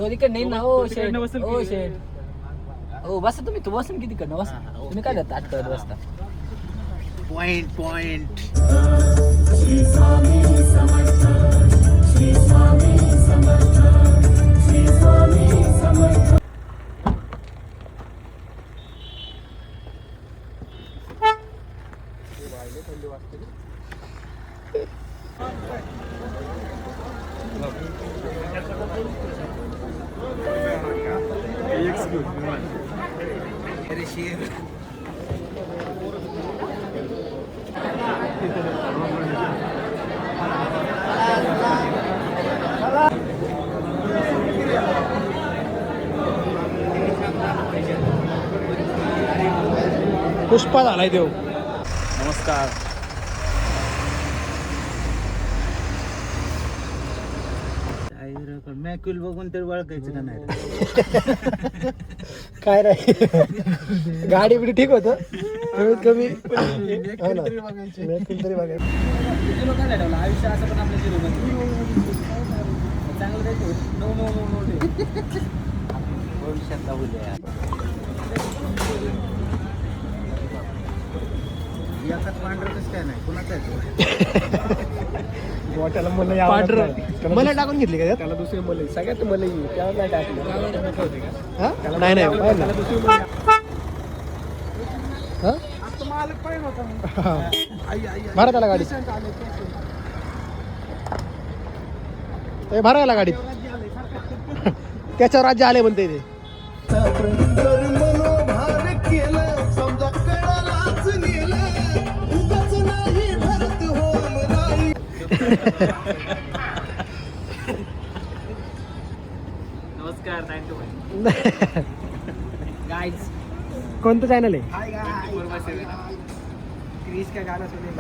तो तिकडे नाही ना. ओ शेट, ओ शेट. ओ बसा तुम्ही, तू बसून किती कडनं बसा. तुम्ही काय देता 8 करत बसता. पॉइंट श्री स्वामी समर्थ, श्री स्वामी समर्थ, श्री स्वामी समर्थ. पुष्पा झालाय देव. नमस्कार. मॅक्युल बघून तरी ओळखायचं का नाही? काय रे गाडी बिडी ठीक होतं कमीत कमी हो ना तरी बघायचं. झिरो काय ठेवला आयुष्य असं पण आपल्या झिरो चांगलं काय नो नो नो नो भविष्यात जाऊ द्या. एकाच पांढरच काय नाही कुणाचं वाट्याला मला टाकून घेतली का त्याला दुसरी मला सगळ्यात मला त्याला नाही टाकलं. नाही नाही भरा त्याला गाडी भरायला गाडीत त्याच्यावर राज्य आले म्हणते ते. नमस्कार. गाईज कोणतं चॅनल आहे? क्रिश का गाना सुने.